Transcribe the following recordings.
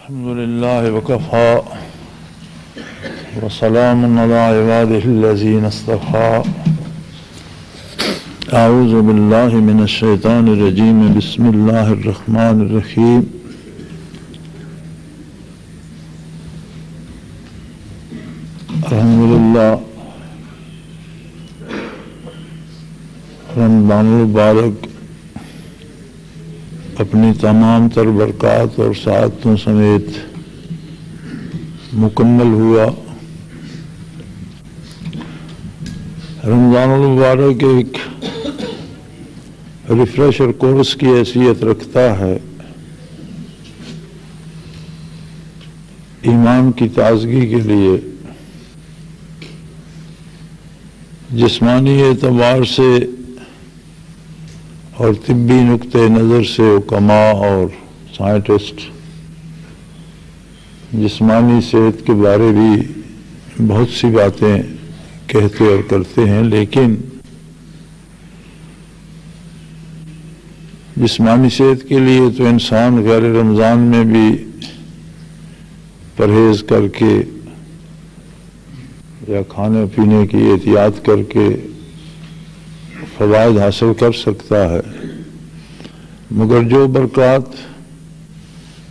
الحمد لله وكفى وسلام على عباده الذين اصطفى. أعوذ بالله من الشيطان الرجيم. بسم الله الرحمن الرحيم. الحمدللہ رمضان المبارک اپنی تمام تر برکات اور سعادتوں سمیت مکمل ہوا۔ رمضان المبارک ایک ریفریشر کورس کی حیثیت رکھتا ہے، ایمان کی تازگی کے لیے، جسمانی اعتبار سے اور طبی نقطۂ نظر سے حکماء اور سائنٹسٹ جسمانی صحت کے بارے بھی بہت سی باتیں کہتے اور کرتے ہیں، لیکن جسمانی صحت کے لیے تو انسان غیر رمضان میں بھی پرہیز کر کے یا کھانے پینے کی احتیاط کر کے فوائد حاصل کر سکتا ہے، مگر جو برکات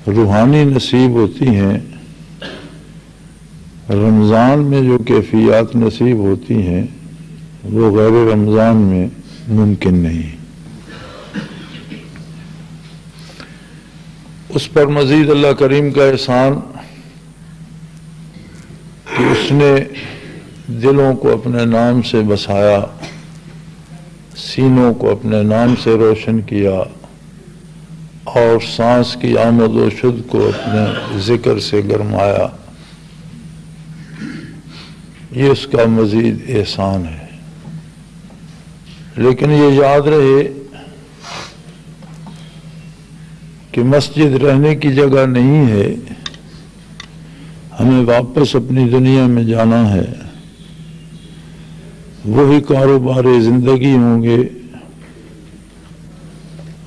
روحانی نصیب ہوتی ہیں، رمضان میں جو کیفیات نصیب ہوتی ہیں، وہ غیر رمضان میں ممکن نہیں۔ اس پر مزید اللہ کریم کا احسان کہ اس نے دلوں کو اپنے نام سے بسایا، سینوں کو اپنے نام سے روشن کیا، اور سانس کی آمد و شد کو اپنے ذکر سے گرمایا۔ یہ اس کا مزید احسان ہے۔ لیکن یہ یاد رہے کہ مسجد رہنے کی جگہ نہیں ہے، ہمیں واپس اپنی دنیا میں جانا ہے۔ وہی کاروبار زندگی ہوں گے،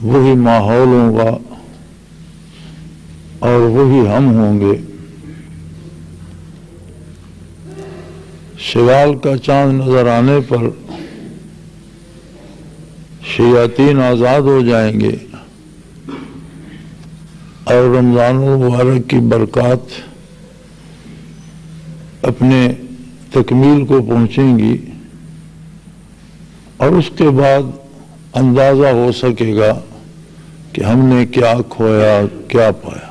وہی ماحول ہوگا، اور وہی ہم ہوں گے۔ شوال کا چاند نظر آنے پر شیاطین آزاد ہو جائیں گے، اور رمضان المبارک کی برکات اپنے تکمیل کو پہنچیں گی، اور اس کے بعد اندازہ ہو سکے گا کہ ہم نے کیا کھویا، کیا پایا۔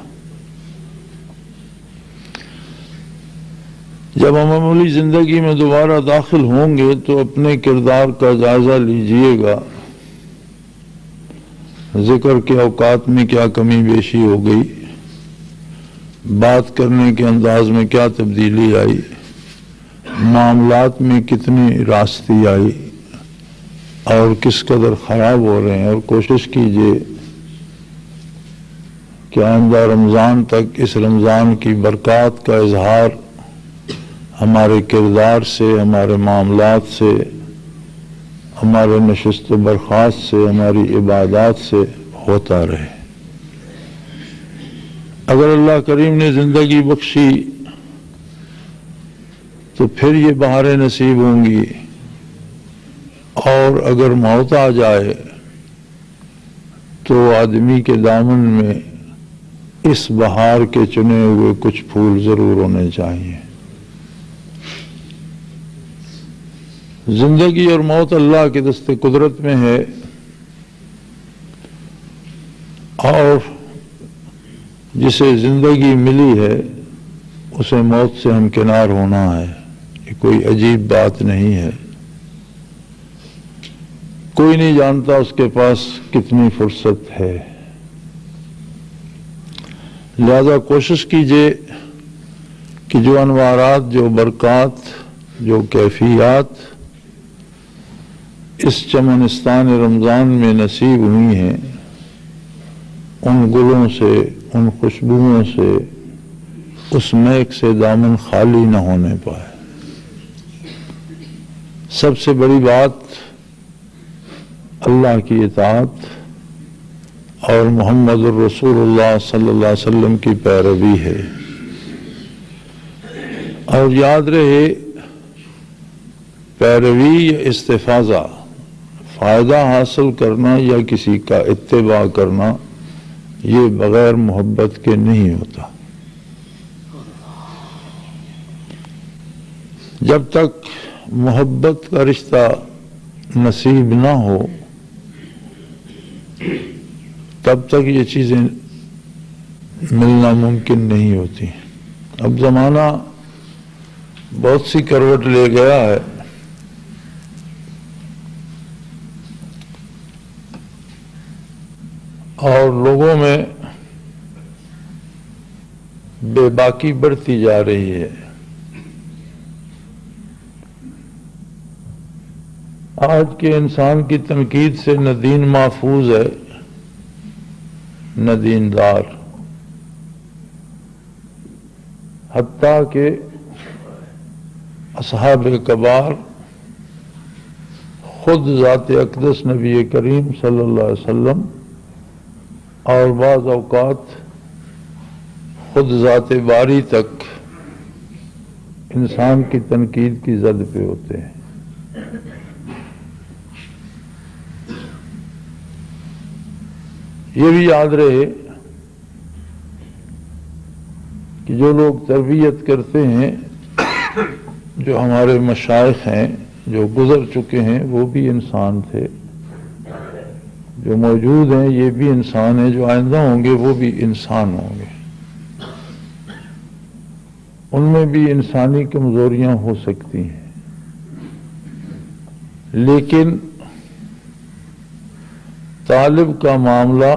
جب ہم عملی زندگی میں دوبارہ داخل ہوں گے تو اپنے کردار کا جائزہ لیجئے گا، ذکر کے اوقات میں کیا کمی بیشی ہو گئی، بات کرنے کے انداز میں کیا تبدیلی آئی، معاملات میں کتنی راستی آئی، اور کس قدر خراب ہو رہے ہیں۔ اور کوشش کیجئے کہ آئندہ رمضان تک اس رمضان کی برکات کا اظہار ہمارے کردار سے، ہمارے معاملات سے، ہمارے نشست و برخاست سے، ہماری عبادات سے ہوتا رہے۔ اگر اللہ کریم نے زندگی بخشی تو پھر یہ بہاریں نصیب ہوں گی، اور اگر موت آ جائے تو آدمی کے دامن میں اس بہار کے چنے ہوئے کچھ پھول ضرور ہونے چاہیے۔ زندگی اور موت اللہ کے دست قدرت میں ہے، اور جسے زندگی ملی ہے اسے موت سے ہمکنار ہونا ہے۔ یہ کوئی عجیب بات نہیں ہے۔ کوئی نہیں جانتا اس کے پاس کتنی فرصت ہے۔ لہذا کوشش کیجئے کہ جو انوارات، جو برکات، جو کیفیات اس چمنستان رمضان میں نصیب ہوئی ہیں، ان گلوں سے، ان خوشبوؤں سے، اس مہک سے دامن خالی نہ ہونے پائے۔ سب سے بڑی بات اللہ کی اطاعت اور محمد الرسول اللہ صلی اللہ علیہ وسلم کی پیروی ہے۔ اور یاد رہے، پیروی یا استفاضہ، فائدہ حاصل کرنا یا کسی کا اتباع کرنا، یہ بغیر محبت کے نہیں ہوتا۔ جب تک محبت کا رشتہ نصیب نہ ہو تب تک یہ چیزیں ملنا ممکن نہیں ہوتی۔ اب زمانہ بہت سی کروٹ لے گیا ہے، اور لوگوں میں بے باکی بڑھتی جا رہی ہے۔ آج کے انسان کی تنقید سے نہ دین محفوظ ہے نہ دیندار، حتیٰ کہ اصحاب کبار خود ذات اقدس نبی کریم صلی اللہ علیہ وسلم اور بعض اوقات خود ذات باری تک انسان کی تنقید کی زد پہ ہوتے ہیں۔ یہ بھی یاد رہے کہ جو لوگ تربیت کرتے ہیں، جو ہمارے مشائخ ہیں، جو گزر چکے ہیں، وہ بھی انسان تھے، جو موجود ہیں یہ بھی انسان ہیں، جو آئندہ ہوں گے وہ بھی انسان ہوں گے۔ ان میں بھی انسانی کمزوریاں ہو سکتی ہیں، لیکن طالب کا معاملہ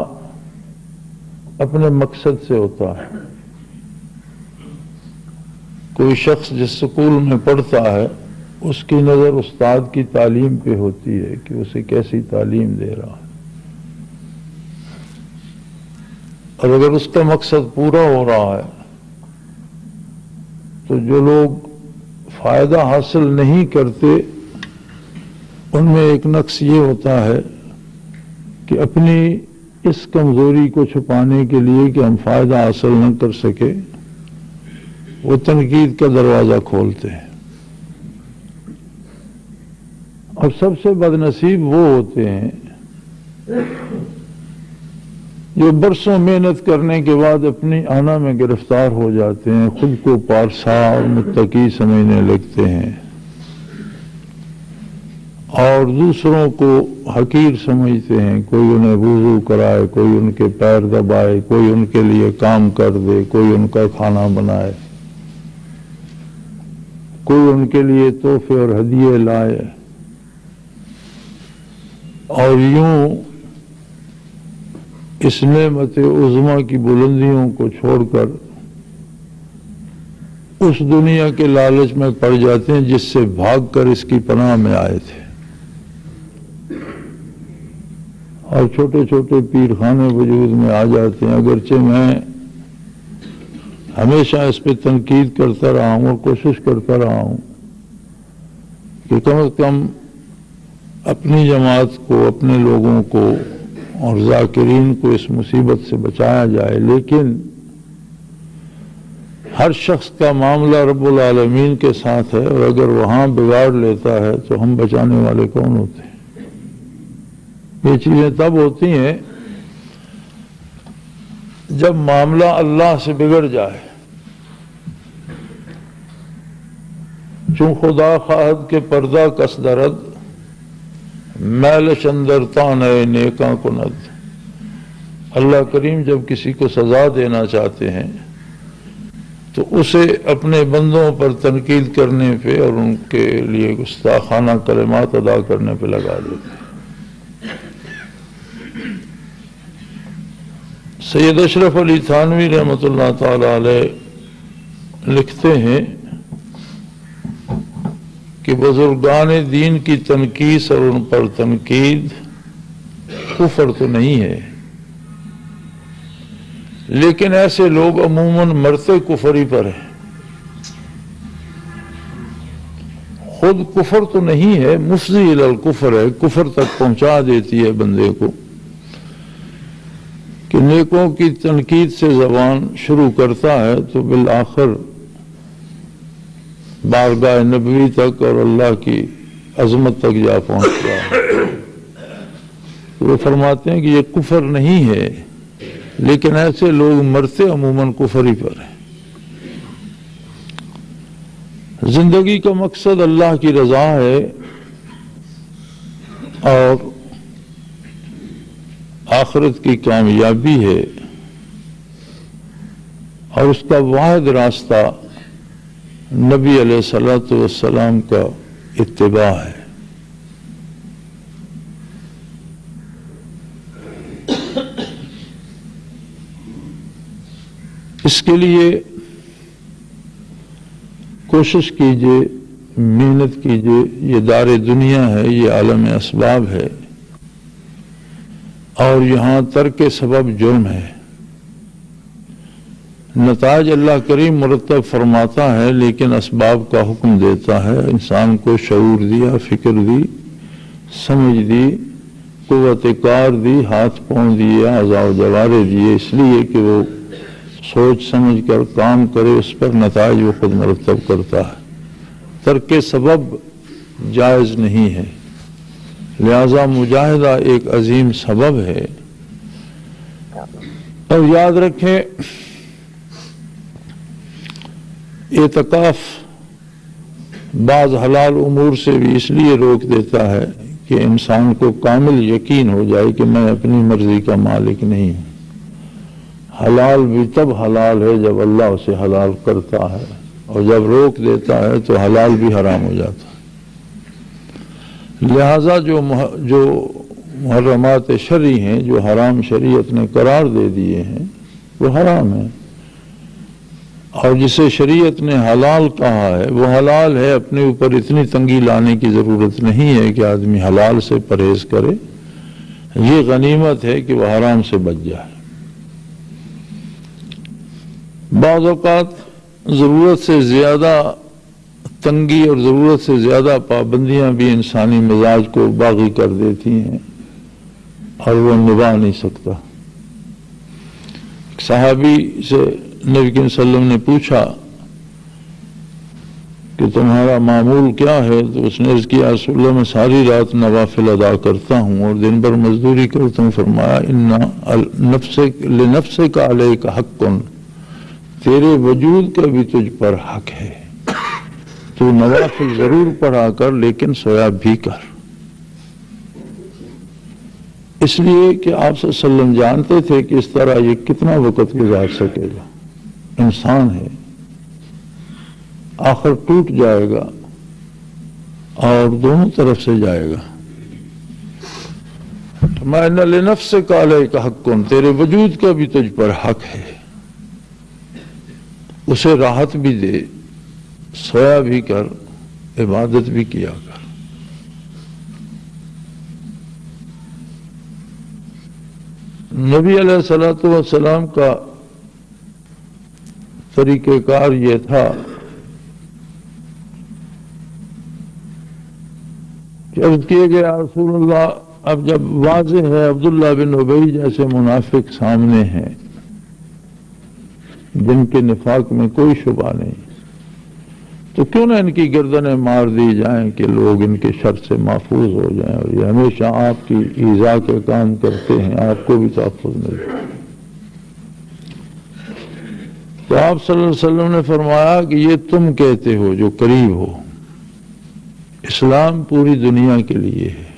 اپنے مقصد سے ہوتا ہے۔ کوئی شخص جس سکول میں پڑھتا ہے، اس کی نظر استاد کی تعلیم پہ ہوتی ہے کہ اسے کیسی تعلیم دے رہا ہے، اور اگر اس کا مقصد پورا ہو رہا ہے تو جو لوگ فائدہ حاصل نہیں کرتے ان میں ایک نقص یہ ہوتا ہے کہ اپنی اس کمزوری کو چھپانے کے لیے کہ ہم فائدہ حاصل نہ کر سکے، وہ تنقید کا دروازہ کھولتے ہیں۔ اور سب سے بد نصیب وہ ہوتے ہیں جو برسوں محنت کرنے کے بعد اپنی آنا میں گرفتار ہو جاتے ہیں، خود کو پارسا اور متقی سمجھنے لگتے ہیں، اور دوسروں کو حقیر سمجھتے ہیں۔ کوئی انہیں وضو کرائے، کوئی ان کے پیر دبائے، کوئی ان کے لیے کام کر دے، کوئی ان کا کھانا بنائے، کوئی ان کے لیے تحفے اور ہدیے لائے، اور یوں اس نعمت عظمیٰ کی بلندیوں کو چھوڑ کر اس دنیا کے لالچ میں پڑ جاتے ہیں جس سے بھاگ کر اس کی پناہ میں آئے تھے۔ اور چھوٹے چھوٹے پیر خانے وجود میں آ جاتے ہیں۔ اگرچہ میں ہمیشہ اس پہ تنقید کرتا رہا ہوں اور کوشش کرتا رہا ہوں کہ کم از کم اپنی جماعت کو، اپنے لوگوں کو اور ذاکرین کو اس مصیبت سے بچایا جائے، لیکن ہر شخص کا معاملہ رب العالمین کے ساتھ ہے، اور اگر وہاں بگاڑ لیتا ہے تو ہم بچانے والے کون ہوتے ہیں؟ یہ چیزیں تب ہوتی ہیں جب معاملہ اللہ سے بگڑ جائے۔ چون خدا خواہد کے پردہ کس درد، میلش اندر تانے نیکاں کند۔ اللہ کریم جب کسی کو سزا دینا چاہتے ہیں تو اسے اپنے بندوں پر تنقید کرنے پہ اور ان کے لیے گستاخانہ کلمات ادا کرنے پہ لگا دیتے ہیں۔ سید اشرف علی تھانوی رحمۃ اللہ تعالی علیہ لکھتے ہیں کہ بزرگان دین کی تنقیص اور ان پر تنقید کفر تو نہیں ہے، لیکن ایسے لوگ عموماً مرتے کفر ہی پر ہیں۔ خود کفر تو نہیں ہے، مفضی الی الکفر ہے، کفر تک پہنچا دیتی ہے بندے کو، کہ نیکوں کی تنقید سے زبان شروع کرتا ہے تو بالآخر بارگاہ نبوی تک اور اللہ کی عظمت تک جا پہنچتا ہے۔ وہ فرماتے ہیں کہ یہ کفر نہیں ہے، لیکن ایسے لوگ مرتے عموماً کفر ہی پر ہیں۔ زندگی کا مقصد اللہ کی رضا ہے اور آخرت کی کامیابی ہے، اور اس کا واحد راستہ نبی علیہ الصلوۃ والسلام کا اتباع ہے۔ اس کے لیے کوشش کیجئے، محنت کیجئے۔ یہ دار دنیا ہے، یہ عالم اسباب ہے، اور یہاں ترک سبب جرم ہے۔ نتائج اللہ کریم مرتب فرماتا ہے، لیکن اسباب کا حکم دیتا ہے۔ انسان کو شعور دیا، فکر دی، سمجھ دی، قوت کار دی، ہاتھ پاؤں دیے، اعضاء و جوارے دیے، اس لیے کہ وہ سوچ سمجھ کر کام کرے، اس پر نتائج وہ خود مرتب کرتا ہے۔ ترک سبب جائز نہیں ہے، لہذا مجاہدہ ایک عظیم سبب ہے۔ اور یاد رکھیں، اعتکاف بعض حلال امور سے بھی اس لیے روک دیتا ہے کہ انسان کو کامل یقین ہو جائے کہ میں اپنی مرضی کا مالک نہیں ہوں۔ حلال بھی تب حلال ہے جب اللہ اسے حلال کرتا ہے، اور جب روک دیتا ہے تو حلال بھی حرام ہو جاتا ہے۔ لہذا جو محرمات شرعی ہیں، جو حرام شریعت نے قرار دے دیے ہیں، وہ حرام ہیں، اور جسے شریعت نے حلال کہا ہے وہ حلال ہے۔ اپنے اوپر اتنی تنگی لانے کی ضرورت نہیں ہے کہ آدمی حلال سے پرہیز کرے، یہ غنیمت ہے کہ وہ حرام سے بچ جائے۔ بعض اوقات ضرورت سے زیادہ تنگی اور ضرورت سے زیادہ پابندیاں بھی انسانی مزاج کو باغی کر دیتی ہیں، اور وہ نبھا نہیں سکتا۔ ایک صحابی سے نبی صلی اللہ علیہ وسلم نے پوچھا کہ تمہارا معمول کیا ہے؟ تو اس نے عرض کیا، رسول اللہ میں ساری رات نوافل ادا کرتا ہوں اور دن بھر مزدوری کرتا ہوں۔ فرمایا، لنفسک علیک حق، تیرے وجود کا بھی تجھ پر حق ہے، تو نوافل ضرور پڑھا کر لیکن سویا بھی کر۔ اس لیے کہ آپ صلی اللہ علیہ وسلم جانتے تھے کہ اس طرح یہ کتنا وقت گزار سکے گا، انسان ہے، آخر ٹوٹ جائے گا اور دونوں طرف سے جائے گا۔ فَمَا لِنَفْسِكَ عَلَيْكَ حَقٌّ، تیرے وجود کا بھی تجھ پر حق ہے، اسے راحت بھی دے، سویا بھی کر، عبادت بھی کیا کر۔ نبی علیہ الصلوۃ والسلام کا طریقہ کار یہ تھا کہ عرض کیے گیا، رسول اللہ، اب جب واضح ہے عبداللہ بن ابی جیسے منافق سامنے ہیں جن کے نفاق میں کوئی شبہ نہیں، تو کیوں نہ ان کی گردنیں مار دی جائیں کہ لوگ ان کے شر سے محفوظ ہو جائیں، اور یہ ہمیشہ آپ کی ایذا کے کام کرتے ہیں، آپ کو بھی تحفظ مل جائے۔ تو آپ صلی اللہ علیہ وسلم نے فرمایا کہ یہ تم کہتے ہو جو قریب ہو، اسلام پوری دنیا کے لیے ہے۔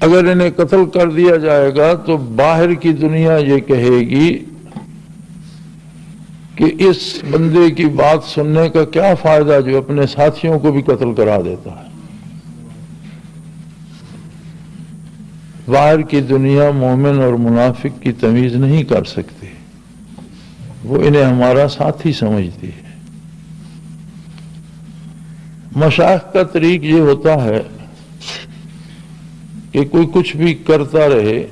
اگر انہیں قتل کر دیا جائے گا تو باہر کی دنیا یہ کہے گی کہ اس بندے کی بات سننے کا کیا فائدہ جو اپنے ساتھیوں کو بھی قتل کرا دیتا ہے۔ باہر کی دنیا مومن اور منافق کی تمیز نہیں کر سکتی، وہ انہیں ہمارا ساتھی سمجھتی ہے۔ مشائخ کا طریق یہ ہوتا ہے کہ کوئی کچھ بھی کرتا رہے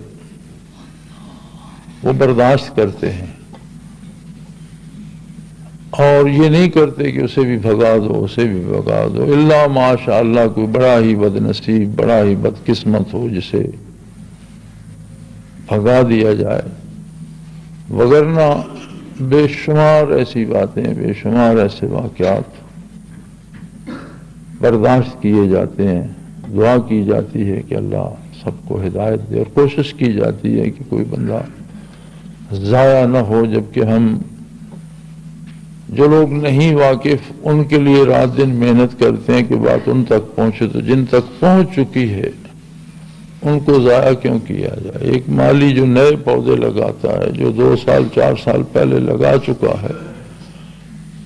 وہ برداشت کرتے ہیں، اور یہ نہیں کرتے کہ اسے بھی بھگا دو، اسے بھی بھگا دو، اللہ ماشاء اللہ کوئی بڑا ہی بد نصیب، بڑا ہی بد قسمت ہو جسے بھگا دیا جائے، وگرنہ بے شمار ایسی باتیں، بے شمار ایسے واقعات برداشت کیے جاتے ہیں، دعا کی جاتی ہے کہ اللہ سب کو ہدایت دے، اور کوشش کی جاتی ہے کہ کوئی بندہ ضائع نہ ہو، جبکہ ہم جو لوگ نہیں واقف ان کے لیے رات دن محنت کرتے ہیں کہ بات ان تک پہنچے، تو جن تک پہنچ چکی ہے ان کو ضائع کیوں کیا جائے؟ ایک مالی جو نئے پودے لگاتا ہے، جو 2 سال 4 سال پہلے لگا چکا ہے،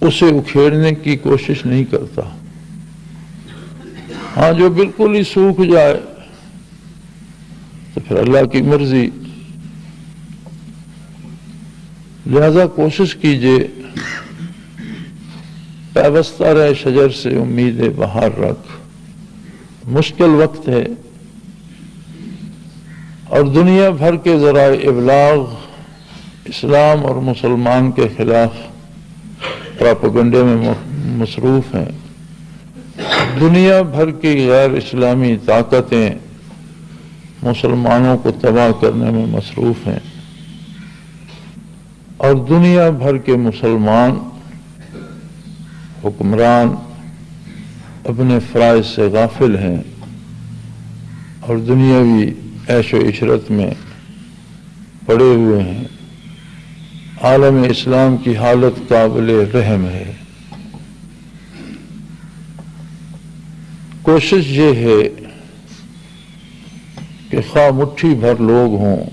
اسے اکھیڑنے کی کوشش نہیں کرتا۔ ہاں جو بالکل ہی سوکھ جائے تو پھر اللہ کی مرضی، لہذا کوشش کیجئے پیوستہ رہے شجر سے، امید بہار رکھ۔ مشکل وقت ہے اور دنیا بھر کے ذرائع ابلاغ اسلام اور مسلمان کے خلاف پراپیگنڈے میں مصروف ہیں۔ دنیا بھر کی غیر اسلامی طاقتیں مسلمانوں کو تباہ کرنے میں مصروف ہیں، اور دنیا بھر کے مسلمان حکمران اپنے فرائض سے غافل ہیں اور دنیاوی عیش و عشرت میں پڑے ہوئے ہیں۔ عالم اسلام کی حالت قابل رحم ہے۔ کوشش یہ ہے کہ خواہ مٹھی بھر لوگ ہوں،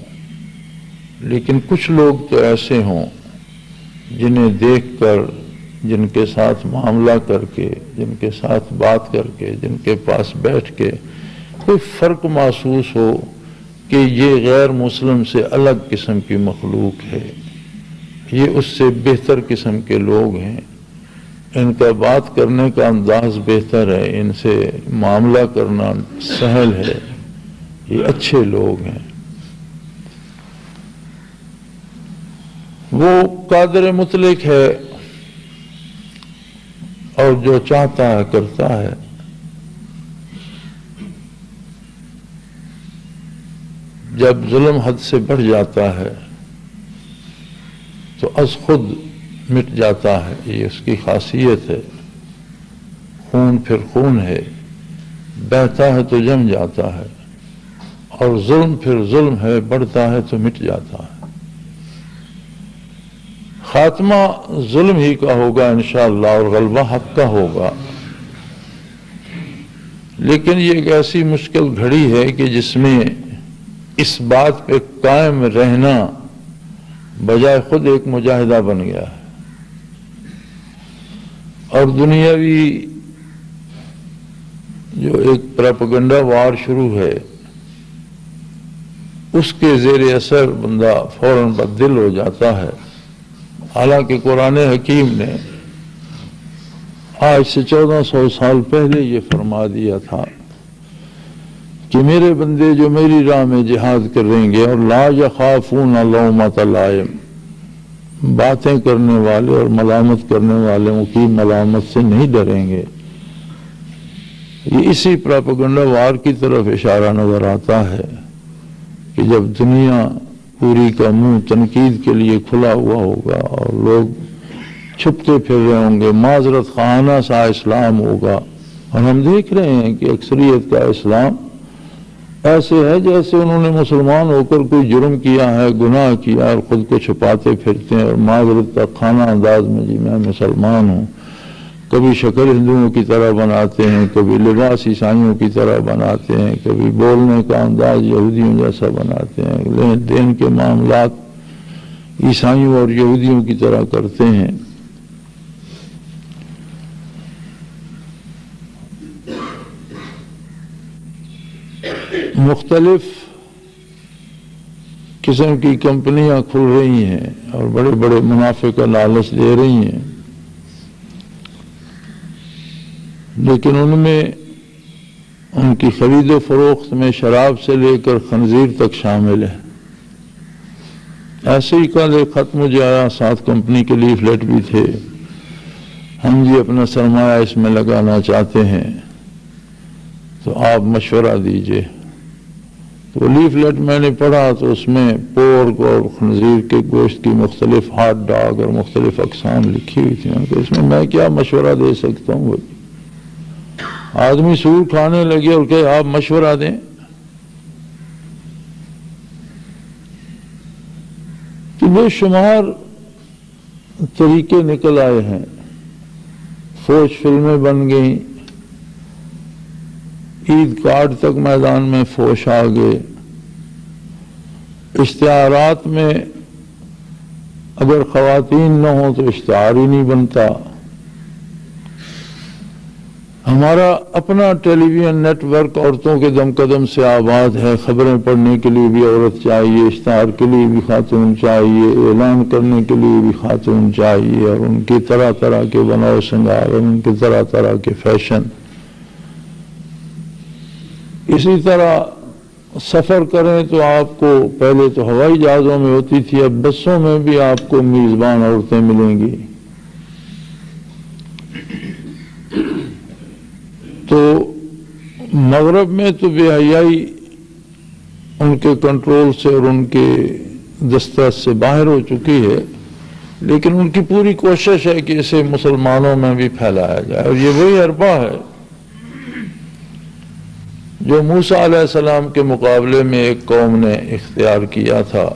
لیکن کچھ لوگ تو ایسے ہوں جنہیں دیکھ کر، جن کے ساتھ معاملہ کر کے، جن کے ساتھ بات کر کے، جن کے پاس بیٹھ کے کوئی فرق محسوس ہو کہ یہ غیر مسلم سے الگ قسم کی مخلوق ہے، یہ اس سے بہتر قسم کے لوگ ہیں، ان کا بات کرنے کا انداز بہتر ہے، ان سے معاملہ کرنا سہل ہے، یہ اچھے لوگ ہیں۔ وہ قادر مطلق ہے اور جو چاہتا ہے کرتا ہے۔ جب ظلم حد سے بڑھ جاتا ہے تو از خود مٹ جاتا ہے، یہ اس کی خاصیت ہے۔ خون پھر خون ہے، بہتا ہے تو جم جاتا ہے، اور ظلم پھر ظلم ہے، بڑھتا ہے تو مٹ جاتا ہے۔ خاتمہ ظلم ہی کا ہوگا انشاءاللہ، اور غلبہ حق کا ہوگا، لیکن یہ ایک ایسی مشکل گھڑی ہے کہ جس میں اس بات پہ قائم رہنا بجائے خود ایک مجاہدہ بن گیا ہے، اور دنیاوی جو ایک پروپیگنڈا وار شروع ہے اس کے زیر اثر بندہ فوراً بددل ہو جاتا ہے۔ حالانکہ قرآن حکیم نے آج سے 1400 سال پہلے یہ فرما دیا تھا کہ میرے بندے جو میری راہ میں جہاد کریں گے اور لا یخافون لومۃ لائم، باتیں کرنے والے اور ملامت کرنے والوں کی ملامت سے نہیں ڈریں گے، یہ اسی پروپیگنڈا وار کی طرف اشارہ نظر آتا ہے کہ جب دنیا پوری کا منہ تنقید کے لیے کھلا ہوا ہوگا اور لوگ چھپتے پھر رہے ہوں گے، معذرت خواہانہ سا اسلام ہوگا، اور ہم دیکھ رہے ہیں کہ اکثریت کا اسلام ایسے ہے جیسے انہوں نے مسلمان ہو کر کوئی جرم کیا ہے، گناہ کیا، اور خود کو چھپاتے پھرتے ہیں اور معذرت کا خانہ انداز میں جی میں مسلمان ہوں۔ کبھی شکل ہندوؤں کی طرح بناتے ہیں، کبھی لباس عیسائیوں کی طرح بناتے ہیں، کبھی بولنے کا انداز یہودیوں جیسا بناتے ہیں، لین دین کے معاملات عیسائیوں اور یہودیوں کی طرح کرتے ہیں۔ مختلف قسم کی کمپنیاں کھل رہی ہیں اور بڑے بڑے منافع کا لالچ دے رہی ہیں، لیکن ان میں ان کی خرید و فروخت میں شراب سے لے کر خنزیر تک شامل ہے۔ ایسے ہی کل ایک خط مجھے آیا، 7 کمپنی کے لیفلیٹ بھی تھے، ہم جی اپنا سرمایہ اس میں لگانا چاہتے ہیں تو آپ مشورہ دیجئے۔ تو لیفلیٹ میں نے پڑھا تو اس میں پورک اور خنزیر کے گوشت کی مختلف ہاٹ ڈاگ اور مختلف اقسام لکھی ہوئی تھی. تو اس میں کیا مشورہ دے سکتا ہوں؟ آدمی سور کھانے لگے اور کہ آپ مشورہ دیں. تو بے شمار طریقے نکل آئے ہیں. فوج فلمیں بن گئیں، عید کارڈ تک میدان میں فوش آ گئے. اشتہارات میں اگر خواتین نہ ہوں تو اشتہار ہی نہیں بنتا. ہمارا اپنا ٹیلی ویژن نیٹ ورک عورتوں کے دم قدم سے آباد ہے. خبریں پڑھنے کے لیے بھی عورت چاہیے، اشتہار کے لیے بھی خاتون چاہیے، اعلان کرنے کے لیے بھی خاتون چاہیے، اور ان کی طرح طرح کے بناؤ سنگار اور ان کے طرح طرح کے فیشن. اسی طرح سفر کریں تو آپ کو پہلے تو ہوائی جہازوں میں ہوتی تھی، اب بسوں میں بھی آپ کو میزبان عورتیں ملیں گی. تو مغرب میں تو بے حیائی ان کے کنٹرول سے اور ان کے دسترس سے باہر ہو چکی ہے، لیکن ان کی پوری کوشش ہے کہ اسے مسلمانوں میں بھی پھیلایا جائے. اور یہ وہی حربہ ہے جو موسیٰ علیہ السلام کے مقابلے میں ایک قوم نے اختیار کیا تھا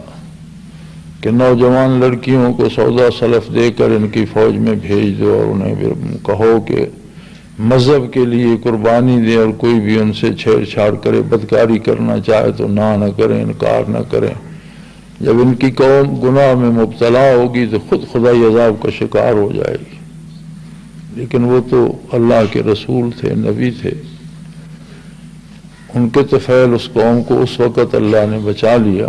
کہ نوجوان لڑکیوں کو سودا سلف دے کر ان کی فوج میں بھیج دو اور انہیں کہو کہ مذہب کے لیے قربانی دیں، اور کوئی بھی ان سے چھیڑ چھاڑ کرے، بدکاری کرنا چاہے تو نہ کریں، انکار نہ کریں. جب ان کی قوم گناہ میں مبتلا ہوگی تو خود خدائی عذاب کا شکار ہو جائے گی. لیکن وہ تو اللہ کے رسول تھے، نبی تھے. ان کے طفیل اس قوم کو اس وقت اللہ نے بچا لیا.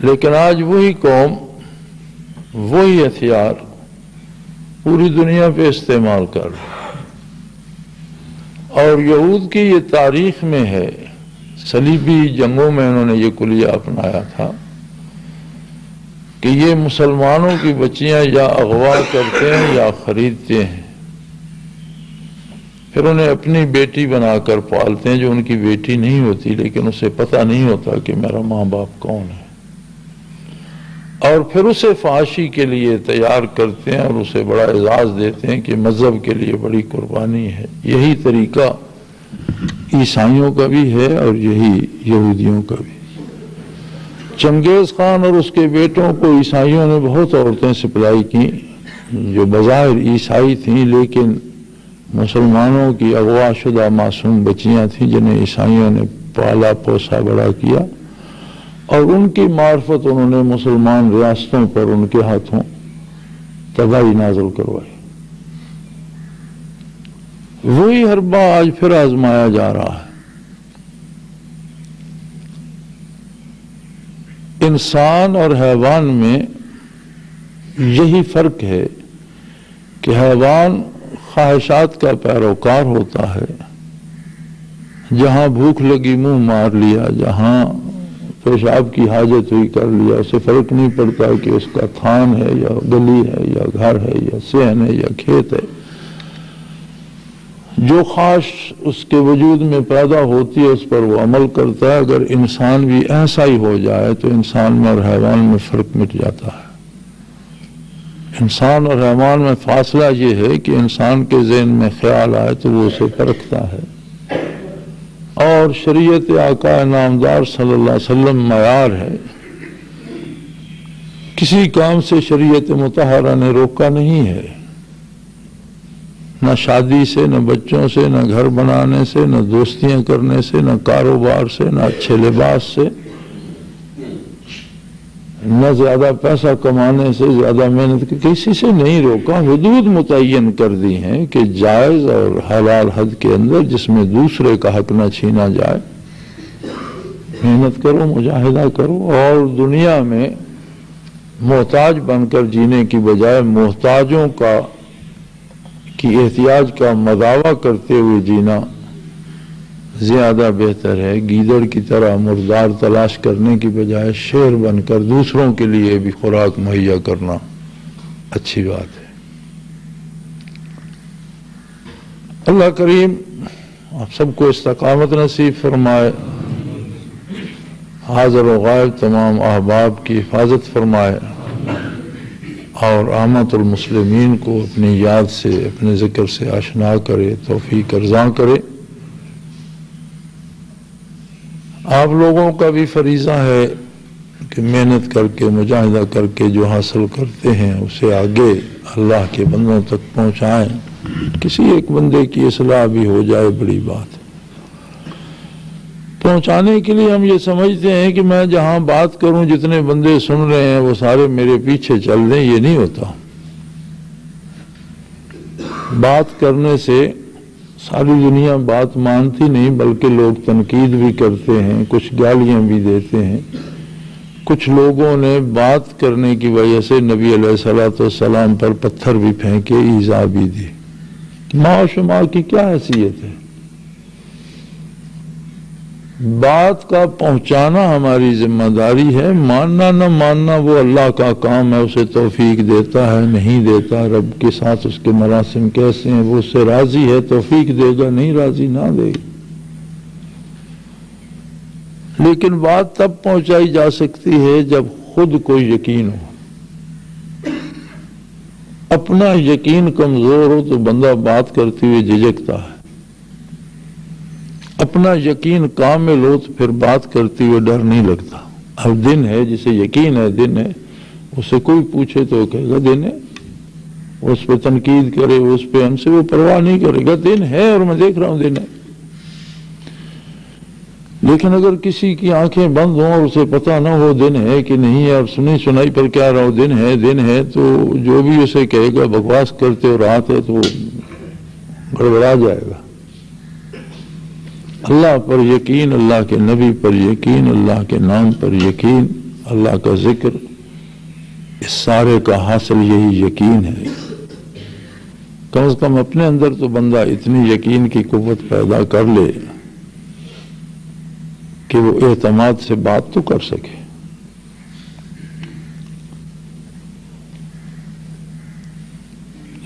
لیکن آج وہی قوم وہی ہتھیار پوری دنیا پہ استعمال کر رہی. اور یہود کی یہ تاریخ میں ہے، صلیبی جنگوں میں انہوں نے یہ کلیہ اپنایا تھا کہ یہ مسلمانوں کی بچیاں یا اغوا کرتے ہیں یا خریدتے ہیں، پھر انہیں اپنی بیٹی بنا کر پالتے ہیں جو ان کی بیٹی نہیں ہوتی، لیکن اسے پتہ نہیں ہوتا کہ میرا ماں باپ کون ہے. اور پھر اسے فحاشی کے لیے تیار کرتے ہیں اور اسے بڑا اعزاز دیتے ہیں کہ مذہب کے لیے بڑی قربانی ہے. یہی طریقہ عیسائیوں کا بھی ہے اور یہی یہودیوں کا بھی. چنگیز خان اور اس کے بیٹوں کو عیسائیوں نے بہت عورتیں سپلائی کی جو بظاہر عیسائی تھیں، لیکن مسلمانوں کی اغوا شدہ معصوم بچیاں تھیں جنہیں عیسائیوں نے پالا پوسا بڑا کیا، اور ان کی معرفت انہوں نے مسلمان ریاستوں پر ان کے ہاتھوں تباہی نازل کروائی. وہی حربہ آج پھر آزمایا جا رہا ہے. انسان اور حیوان میں یہی فرق ہے کہ حیوان خواہشات کا پیروکار ہوتا ہے. جہاں بھوک لگی منہ مار لیا، جہاں پیشاب کی حاجت ہوئی کر لیا، اسے فرق نہیں پڑتا کہ اس کا تھان ہے یا گلی ہے یا گھر ہے یا صحن ہے یا کھیت ہے. جو خواہش اس کے وجود میں پیدا ہوتی ہے اس پر وہ عمل کرتا ہے. اگر انسان بھی ایسا ہی ہو جائے تو انسان میں اور حیوان میں فرق مٹ جاتا ہے. انسان اور حیوان میں فاصلہ یہ ہے کہ انسان کے ذہن میں خیال آئے تو وہ اسے پرکھتا ہے، اور شریعت آقا نامدار صلی اللہ علیہ وسلم معیار ہے. کسی کام سے شریعت مطہرہ نے روکا نہیں ہے، نہ شادی سے، نہ بچوں سے، نہ گھر بنانے سے، نہ دوستیاں کرنے سے، نہ کاروبار سے، نہ اچھے لباس سے، نہ زیادہ پیسہ کمانے سے، زیادہ محنت کسی سے نہیں روکا. حدود متعین کر دی ہیں کہ جائز اور حلال حد کے اندر جس میں دوسرے کا حق نہ چھینا جائے. محنت کرو، مجاہدہ کرو، اور دنیا میں محتاج بن کر جینے کی بجائے محتاجوں کی احتیاج کا مداوع کرتے ہوئے جینا زیادہ بہتر ہے. گیدڑ کی طرح مردار تلاش کرنے کی بجائے شیر بن کر دوسروں کے لیے بھی خوراک مہیا کرنا اچھی بات ہے. اللہ کریم آپ سب کو استقامت نصیب فرمائے، حاضر و غائب تمام احباب کی حفاظت فرمائے، اور عامت المسلمین کو اپنی یاد سے، اپنے ذکر سے آشنا کرے، توفیق ارزاں کرے۔ آپ لوگوں کا بھی فریضہ ہے کہ محنت کر کے، مجاہدہ کر کے جو حاصل کرتے ہیں اسے آگے اللہ کے بندوں تک پہنچائیں۔ کسی ایک بندے کی اصلاح بھی ہو جائے بڑی بات۔ پہنچانے کے لیے ہم یہ سمجھتے ہیں کہ میں جہاں بات کروں جتنے بندے سن رہے ہیں وہ سارے میرے پیچھے چل دیں، یہ نہیں ہوتا۔ بات کرنے سے ساری دنیا بات مانتی نہیں، بلکہ لوگ تنقید بھی کرتے ہیں، کچھ گالیاں بھی دیتے ہیں۔ کچھ لوگوں نے بات کرنے کی وجہ سے نبی علیہ الصلوۃ والسلام پر پتھر بھی پھینکے، ایذا بھی دی۔ ماں و شماع کی کیا حیثیت ہے؟ بات کا پہنچانا ہماری ذمہ داری ہے، ماننا نہ ماننا وہ اللہ کا کام ہے، اسے توفیق دیتا ہے نہیں دیتا، رب کے ساتھ اس کے مراسم کیسے ہیں، وہ اس سے راضی ہے توفیق دے گا، نہیں راضی نہ دے گا۔ لیکن بات تب پہنچائی جا سکتی ہے جب خود کو یقین ہو۔ اپنا یقین کمزور ہو تو بندہ بات کرتے ہوئے جھجکتا ہے، اپنا یقین کامل ہو تو پھر بات کرتے ہوئے ڈر نہیں لگتا۔ اب دن ہے، جسے یقین ہے دن ہے، اس سے کوئی پوچھے تو وہ کہے گا دن ہے، اس پہ تنقید کرے، اس پہ ہم سے وہ پرواہ نہیں کرے گا، دن ہے اور میں دیکھ رہا ہوں دن ہے۔ لیکن اگر کسی کی آنکھیں بند ہوں اور اسے پتہ نہ ہو دن ہے کہ نہیں ہے، اور سنی سنائی پر کیا رہا ہو دن ہے، تو جو بھی اسے کہے گا بکواس کرتے ہو رات ہے، تو گڑبڑا جائے گا۔ اللہ پر یقین، اللہ کے نبی پر یقین، اللہ کے نام پر یقین، اللہ کا ذکر، اس سارے کا حاصل یہی یقین ہے۔ کم از کم اپنے اندر تو بندہ اتنی یقین کی قوت پیدا کر لے کہ وہ اعتماد سے بات تو کر سکے۔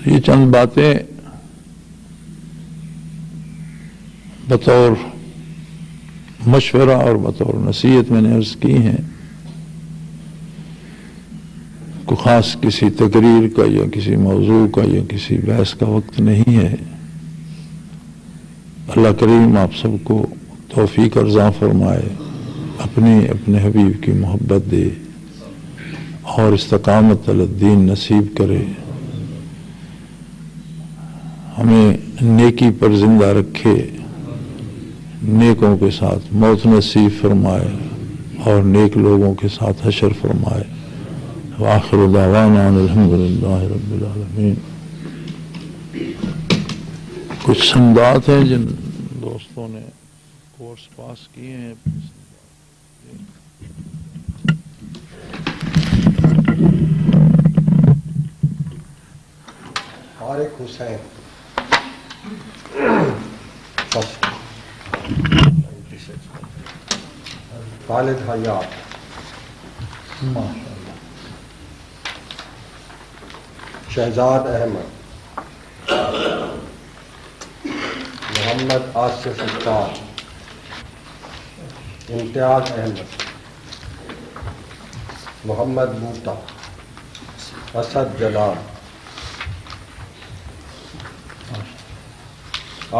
یہ چند باتیں بطور مشورہ اور بطور نصیحت میں نے عرض کی ہیں۔ کوئی خاص کسی تقریر کا یا کسی موضوع کا یا کسی بحث کا وقت نہیں ہے۔ اللہ کریم آپ سب کو توفیق ارزاں فرمائے، اپنے حبیب کی محبت دے اور استقامت علی الدین نصیب کرے، ہمیں نیکی پر زندہ رکھے، نیکوں کے ساتھ موت نصیب فرمائے اور نیک لوگوں کے ساتھ حشر فرمائے۔ وآخر دعوانا الحمدللہ رب العالمین۔ کچھ سمدات ہیں جن دوستوں نے کورس پاس کیے ہیں۔ طارق حسین خالد حیات، شہزاد احمد، محمد آصف اقبال، امتیاز احمد، محمد بوٹا، اسد جلال،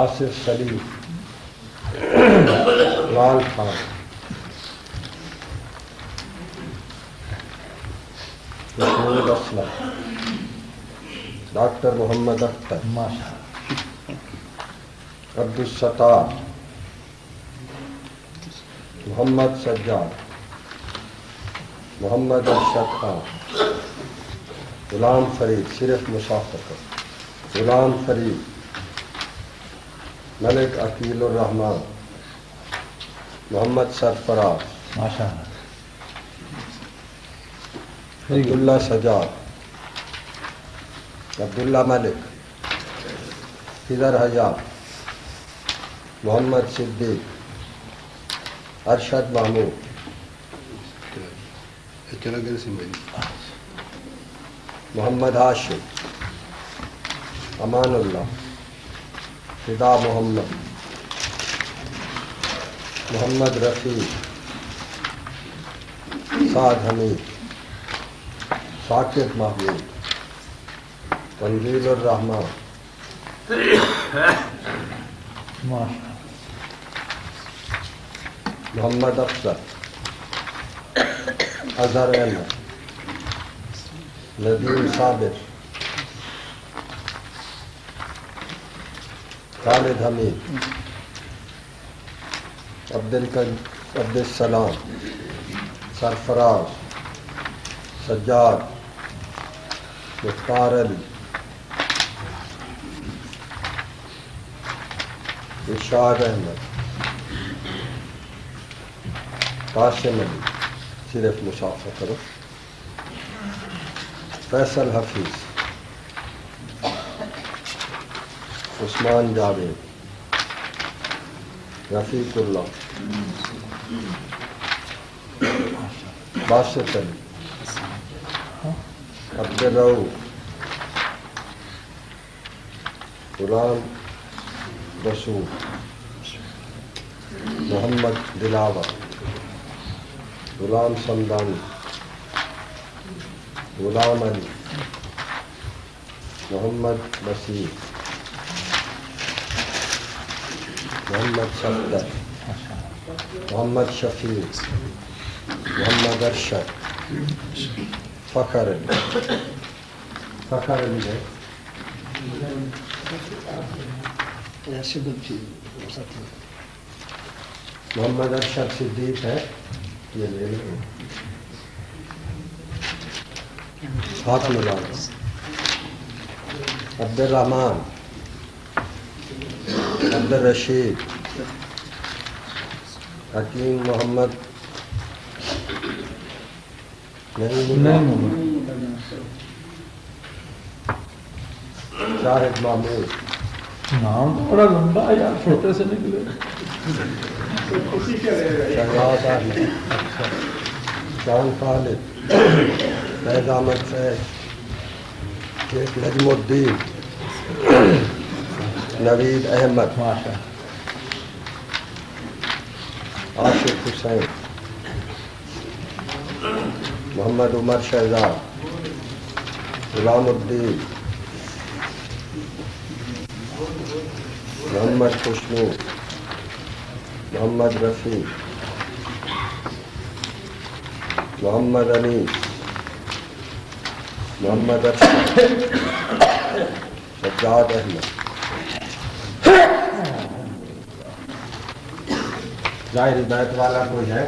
آصف سلیم، لال خان، محمود اسلم، ڈاکٹر محمد اختر، عبدالستار، محمد سجاد، محمد ارشد خان، غلام فرید، صرف مسافر، غلام فرید، ملک عقیل الرحمان، محمد سرفراز، عبداللہ سجاد، عبداللہ ملک، خضر حیات، محمد صدیق، ارشد محمود، محمد ہاشم، امان اللہ، فدا محمد، محمد رفیع، سعد حمید، ثاقب محمود، تنزیل الرحمان، محمد افضل، اظہر احمد، ندیم صابر، خالد حمید، عبد السلام، سرفراز، سجاد، مختار علی، ارشاد احمد، قاسم علی، صرف مسافہ کرو، فیصل حفیظ، عثمان جاوید، رفیق اللہ، باسط علی، عبدالرؤوف، غلام رسول، محمد دلاور، غلام سمدانی، غلام علی، محمد بصیر، محمد صفدر، محمد شفیع، محمد ارشد، فخر علی، فخر علی ہے محمد ارشد صدیق ہے، یہ لے لیں، ہاتھ ملا لو، عبد الرحمان، عبد الرشید، حکیم محمد، شاہد محمود، نام تو بڑا لمبا ہے یار، چھوٹے سے نکلے. شہزاد احمد، شان خالد، فیض احمد فیض، شیخ نجم الدین، نوید احمد، عاشق حسین، محمد عمر شہزاد، غلام الدین، محمد خوشنو، محمد رفیع، محمد انیس، محمد ارشد، سجاد احمد، ظاہری بیت والا کوئی ہے؟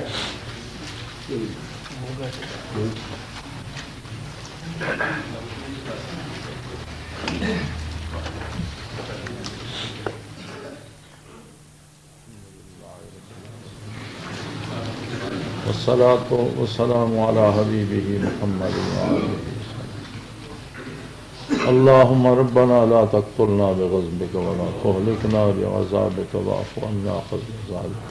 والصلاة والسلام على حبيبه محمد وآله. اللهم ربنا لا تقتلنا بغضبك ولا تهلكنا بعذابك واعف عنا قبل ذلك.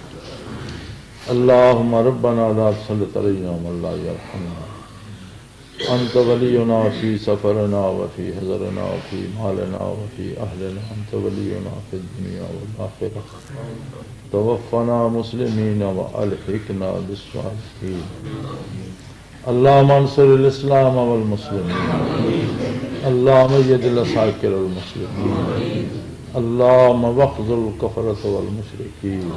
اللهم ربنا لا تسلط علينا من لا يرحمنا. أنت ولينا في سفرنا وفي حضرنا وفي مالنا وفي أهلنا. أنت ولينا في الدنيا والآخرة. توفنا مسلمين وألحقنا بالصالحين. اللهم انصر الإسلام والمسلمين. اللهم ايد العساكر المسلمين. اللهم واخذل الكفرة والمشركين.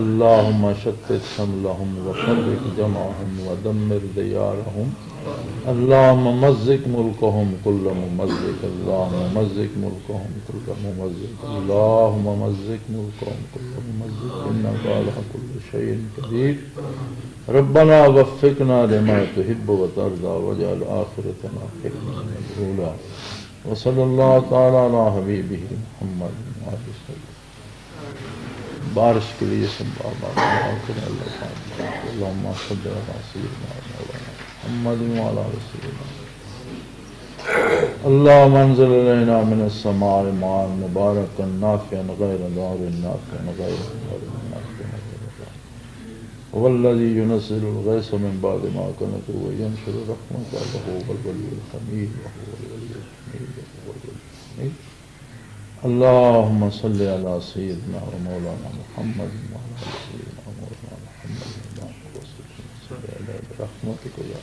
اللهم شتت شملهم وفرق جمعهم ودمر ديارهم. اللهم مزق ملكهم كل ممزق. اللهم مزق ملكهم كل ممزق. اللهم مزق ملكهم كل ممزق. إنك على كل شيء قدير. ربنا وفقنا لما تحب وترضى واجعل آخرتنا خيرا من الأولى. وصلى الله تعالی علی حبیبہ محمد وآلہ وسلم. بارش کے لیے سنبھال اللہم صلی علی سیدنا مولانا محمد وعلی آل سیدنا. اللہم انزل علینا من السماء ماء مبارکا نافعا غیر ضار نافعا غیر ضار نافعا غیر ضار. والذی ينزل الغیث من بعد ما قنطوا وینشر رحمته وهو الولی الحمید وهو الولی الحمید. اللهم صل على سيدنا ومولانا محمد وعلى آل سيدنا رحمتك يا